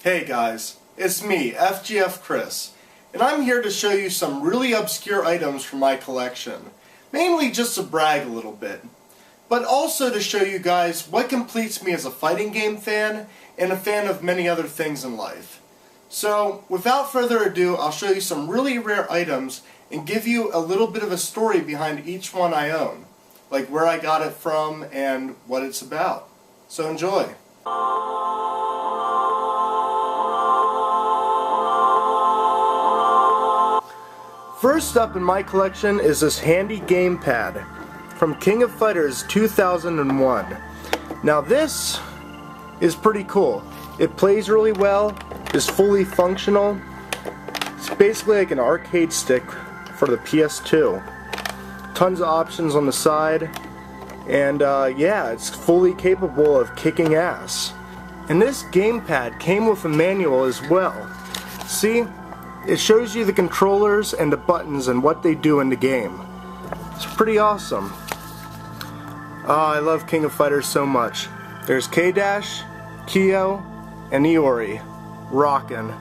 Hey guys, it's me, FGF Chris, and I'm here to show you some really obscure items from my collection. Mainly just to brag a little bit, but also to show you guys what completes me as a fighting game fan and a fan of many other things in life. So, without further ado, I'll show you some really rare items and give you a little bit of a story behind each one I own, like where I got it from and what it's about. So enjoy! First up in my collection is this handy gamepad from King of Fighters 2001. Now this is pretty cool. It plays really well, is fully functional. It's basically like an arcade stick for the PS2. Tons of options on the side, and yeah, it's fully capable of kicking ass. And this gamepad came with a manual as well. See? It shows you the controllers and the buttons and what they do in the game. It's pretty awesome. Oh, I love King of Fighters so much. There's K-Dash, Kyo, and Iori. Rockin'.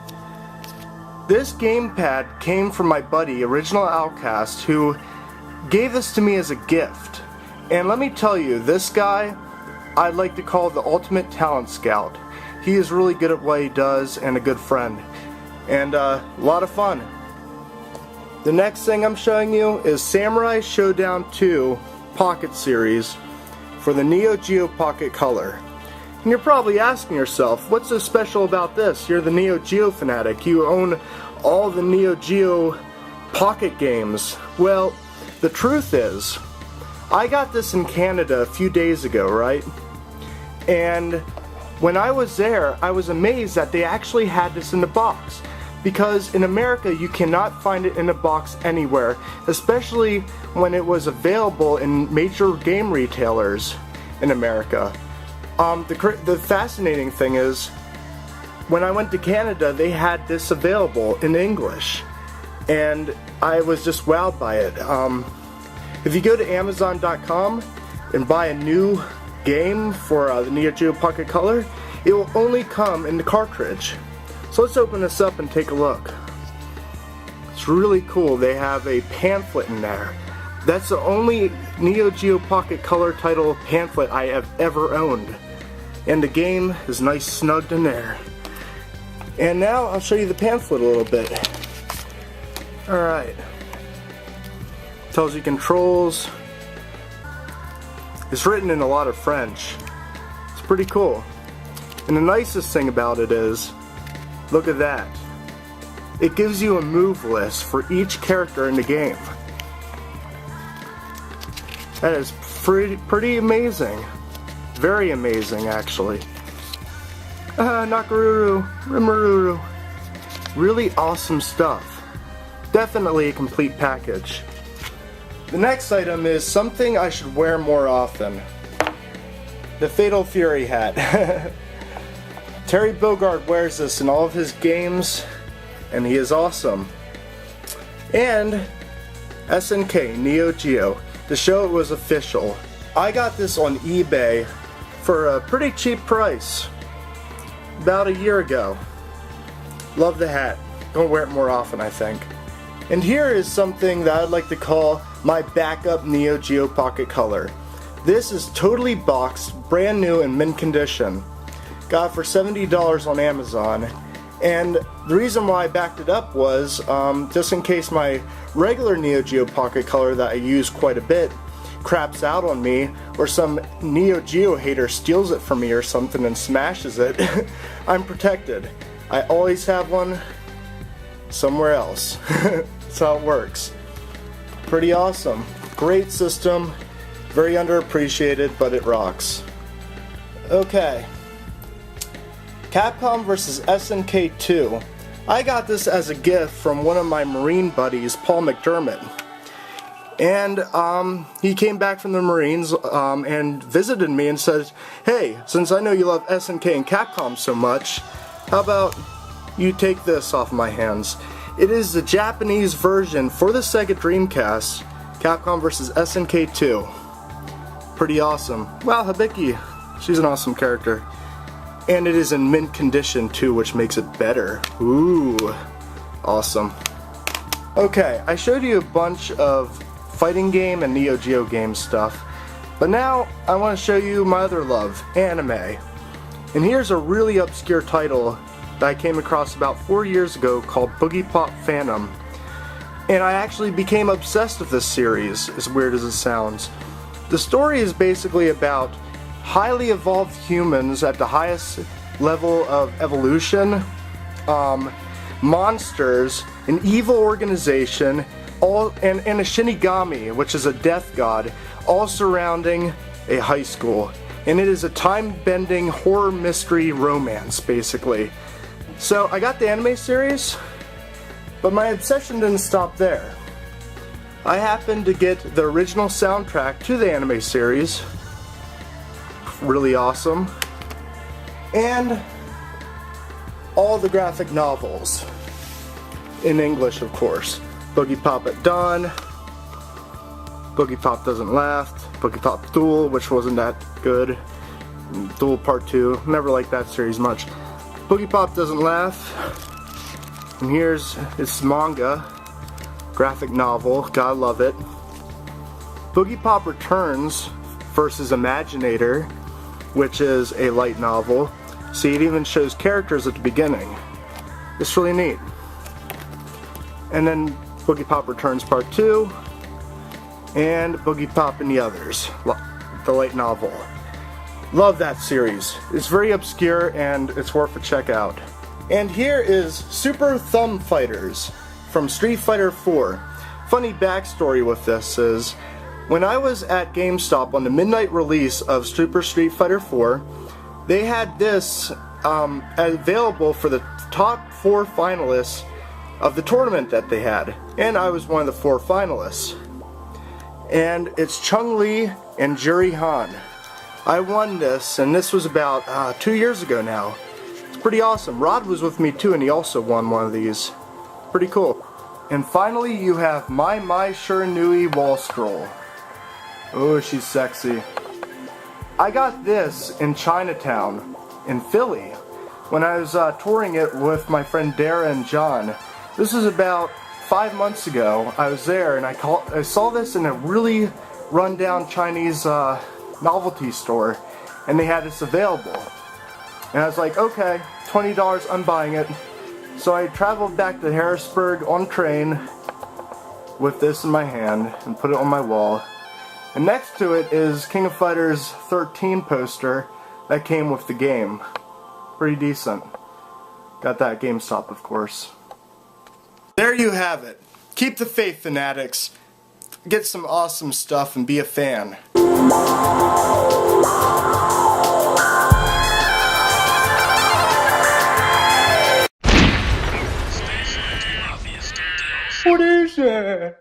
This gamepad came from my buddy, Original Outcast, who gave this to me as a gift. And let me tell you, this guy, I'd like to call the ultimate talent scout. He is really good at what he does and a good friend. And a lot of fun. The next thing I'm showing you is Samurai Shodown 2 Pocket Series for the Neo Geo Pocket Color. And you're probably asking yourself, what's so special about this? You're the Neo Geo fanatic. You own all the Neo Geo Pocket games. Well, the truth is, I got this in Canada a few days ago, right? And when I was there, I was amazed that they actually had this in the box. Because in America, you cannot find it in a box anywhere, especially when it was available in major game retailers in America. The fascinating thing is, when I went to Canada, they had this available in English, and I was just wowed by it. If you go to Amazon.com and buy a new game for the Neo Geo Pocket Color, it will only come in the cartridge. So let's open this up and take a look. It's really cool. They have a pamphlet in there. That's the only Neo Geo Pocket Color title pamphlet I have ever owned. And the game is nice snugged in there. And now I'll show you the pamphlet a little bit. Alright. Tells you controls. It's written in a lot of French. It's pretty cool. And the nicest thing about it is, look at that. It gives you a move list for each character in the game. That is pretty amazing. Very amazing, actually. Nakaruru, Rimururu. Really awesome stuff. Definitely a complete package. The next item is something I should wear more often. The Fatal Fury hat. Terry Bogard wears this in all of his games, and he is awesome. And SNK Neo Geo, to show it was official. I got this on eBay for a pretty cheap price about a year ago. Love the hat. Gonna wear it more often, I think. And here is something that I'd like to call my backup Neo Geo Pocket Color. This is totally boxed, brand new in mint condition. Got it for $70 on Amazon, and the reason why I backed it up was just in case my regular Neo Geo Pocket Color that I use quite a bit craps out on me, or some Neo Geo hater steals it from me or something and smashes it. I'm protected. I always have one somewhere else. That's how it works. Pretty awesome. Great system. Very underappreciated, but it rocks. Okay. Capcom vs. SNK 2. I got this as a gift from one of my Marine buddies, Paul McDermott. And he came back from the Marines and visited me and said, hey, since I know you love SNK and Capcom so much, how about you take this off my hands? It is the Japanese version for the Sega Dreamcast, Capcom vs. SNK 2. Pretty awesome. Wow, Hibiki, she's an awesome character. And it is in mint condition too, which makes it better. Ooh, awesome. Okay, I showed you a bunch of fighting game and Neo Geo game stuff, but now I want to show you my other love, anime. And here's a really obscure title that I came across about 4 years ago called Boogiepop Phantom. And I actually became obsessed with this series, as weird as it sounds. The story is basically about highly evolved humans at the highest level of evolution, monsters, an evil organization, and a Shinigami, which is a death god, all surrounding a high school. And it is a time-bending horror mystery romance, basically. So I got the anime series, but my obsession didn't stop there. I happened to get the original soundtrack to the anime series, really awesome, and all the graphic novels, in English of course. Boogiepop at Dawn, Boogiepop Doesn't Laugh, Boogiepop Duel, which wasn't that good, Duel Part 2, never liked that series much. Boogiepop Doesn't Laugh, and here's its manga, graphic novel, gotta love it. Boogiepop Returns versus Imaginator, which is a light novel. See, it even shows characters at the beginning. It's really neat. And then Boogiepop Returns Part 2, and Boogiepop and the Others, the light novel. Love that series. It's very obscure and it's worth a check out. And here is Super Thumb Fighters from Street Fighter 4. Funny backstory with this is, when I was at GameStop on the midnight release of Super Street Fighter 4, they had this available for the top 4 finalists of the tournament that they had, and I was one of the 4 finalists. And it's Chun-Li and Juri Han. I won this, and this was about 2 years ago now. It's pretty awesome. Rod was with me too, and he also won one of these. Pretty cool. And finally, you have Mai Shiranui Wall Scroll. Oh, she's sexy. I got this in Chinatown, in Philly, when I was touring it with my friend Dara and John. This was about 5 months ago. I was there and I saw this in a really run-down Chinese novelty store, and they had this available. And I was like, okay, $20, I'm buying it. So I traveled back to Harrisburg on train with this in my hand and put it on my wall. And next to it is King of Fighters 13 poster that came with the game. Pretty decent. Got that at GameStop, of course. There you have it. Keep the faith, fanatics. Get some awesome stuff and be a fan. What is it?